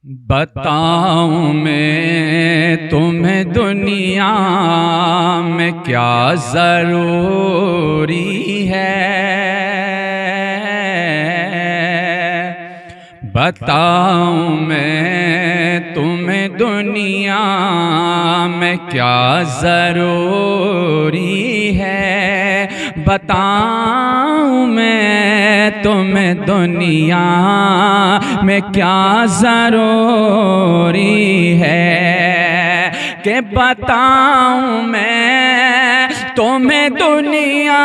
बताऊं मैं तुम्हें दुनिया में क्या ज़रूरी है। बताऊं मैं तुम्हें दुनिया में क्या ज़रूरी है। बताऊं मैं तुम्हें दुनिया में क्या ज़रूरी है कि बताऊं मैं तुम्हें दुनिया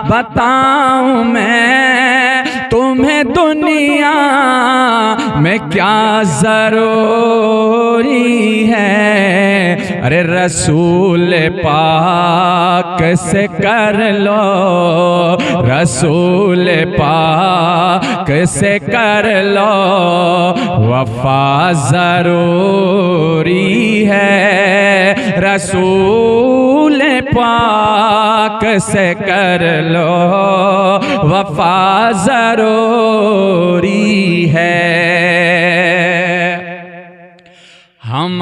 बताऊं मैं तुम्हें दुनिया में क्या ज़रूरी है। अरे रसूल पाक से कर लो, रसूल पाक से कर लो वफा ज़रूरी है। रसूल पाक से कर लो वफा ज़रूरी है। हम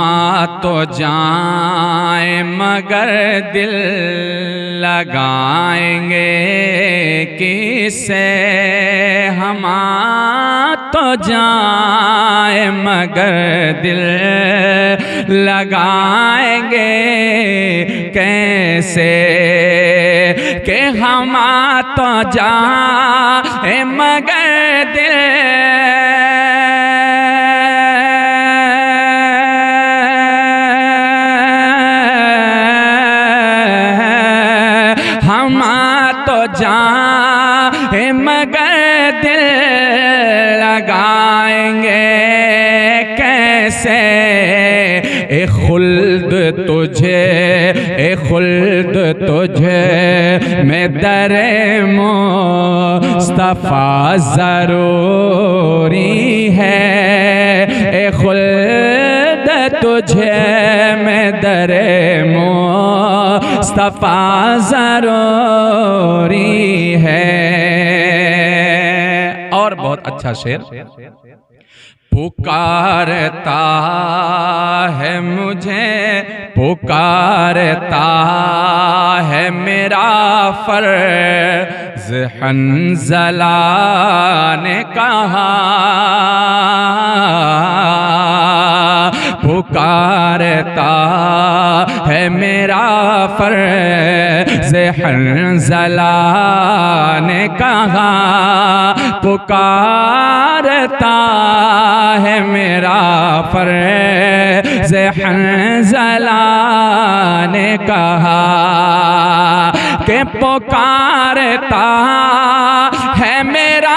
तो जाएं मगर दिल लगाएंगे किससे। हम तो जाएं मगर दिल लगाएंगे कैसे कि हम तो जाएं मगर दिल जाए मगर दिल लगाएंगे कैसे। ए खुल्द तुझे, ए खुल्द तुझे में दरे मुस्तफा ज़रूरी है। ए खुल्द तुझे में दरे मुस्तफा ज़रूरी है। और बहुत अच्छा शेर। पुकारता है मुझे, पुकारता है मेरा फर्ज हंज़ला ने कहा। पुकारता है मेरा फर्ज हंज़ला ने कहा। पुकारता है मेरा फर्ज हंज़ला ने कहा कि पुकारता है मेरा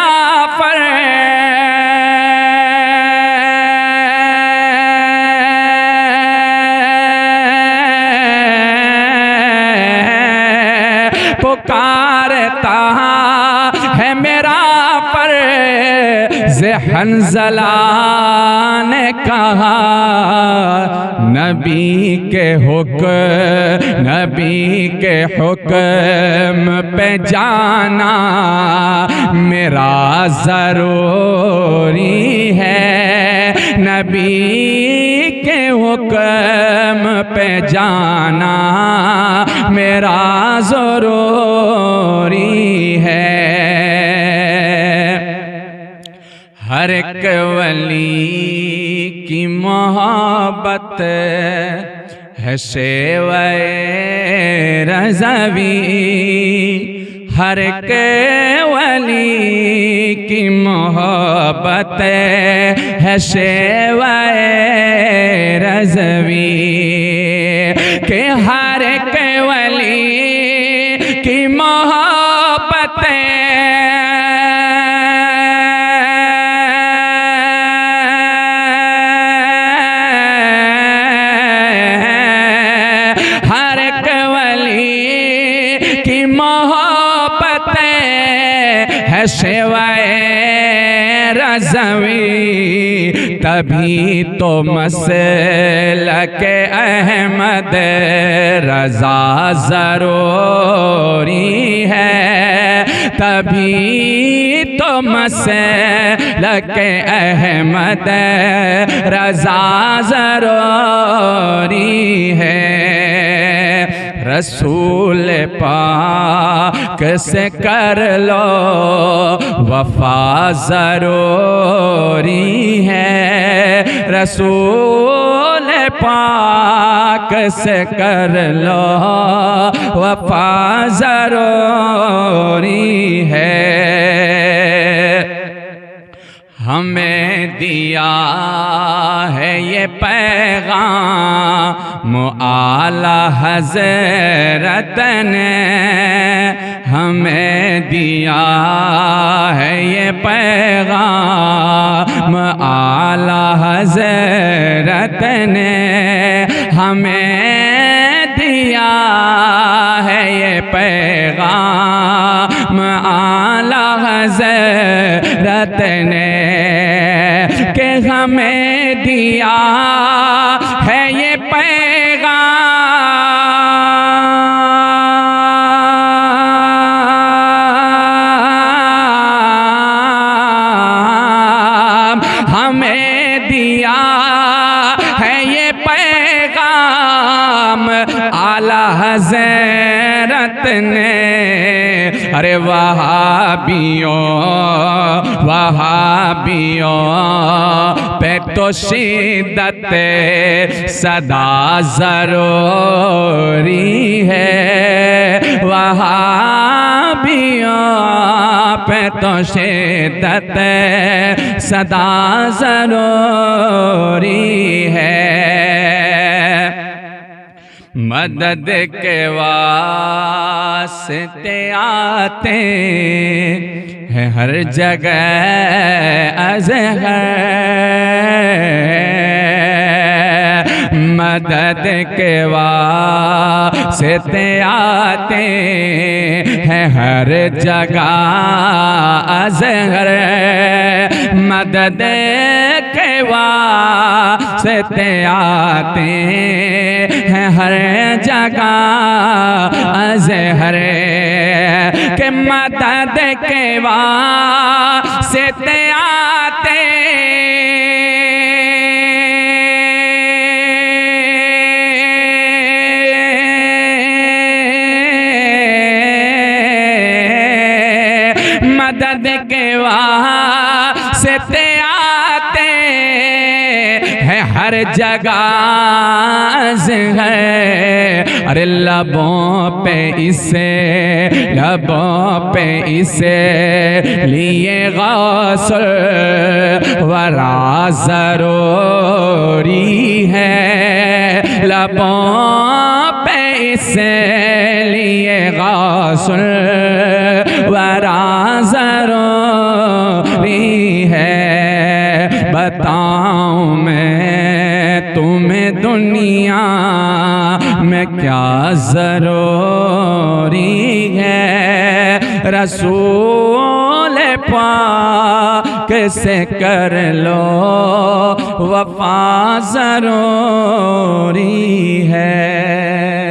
पुकारता है मेरा फर्ज हंज़ला ने कहा। नबी के हुक्म पे जाना मेरा ज़रूरी है। नबी के हुक्म पे जाना मेरा ज़रूरी है। हर एक वली की मोहब्बत है शेवाए रज़वी। हर एक वली की मोहब्बत है शेवाए रज़वी के हर एक वली की मोहब्बत हर एक वली की मोहब्बत है शेवाए रज़वी तभी तो मसलक अहमद रज़ा ज़रूरी है, तभी तो मसलक अहमद रज़ा ज़रूरी है। रसूल पाक से कर लो वफा ज़रूरी है, रसूल पाक से कर लो वफा ज़रूरी है। हमें दिया है ये पैगाम आला हज़रत ने, हमें दिया है ये पैगाम आला हज़रत ने, हमें दिया है ये पैगाम आला हज़रत ने, कि हमें दिया है ये पैगाम, हमें दिया है ये पैगाम आला हज़रत ने। अरे वहाबियों वहाबियों पे तो शिद्दत सदा ज़रूरी है, वहाबियों पे तो शिद्दत सदा ज़रूरी है। मदद के वास्ते आते हैं हर जगह अज़हर, मदद के वास्ते आते हैं हर जगह अज़हर, मदद के वास्ते आते हैं हर जगह अज़हर, के मदद के वास्ते आते मदद के वास्ते आते हैं हर जगह है। अरे लबों पे इसे लिए गौसल वरा ज़रूरी है, लबों पे इसे लिए गौसल वरा ज़रूरी है। बताऊं मैं तुम्हें दुनिया में क्या ज़रूरी है, रसूल पाक से कर लो वफा ज़रूरी है।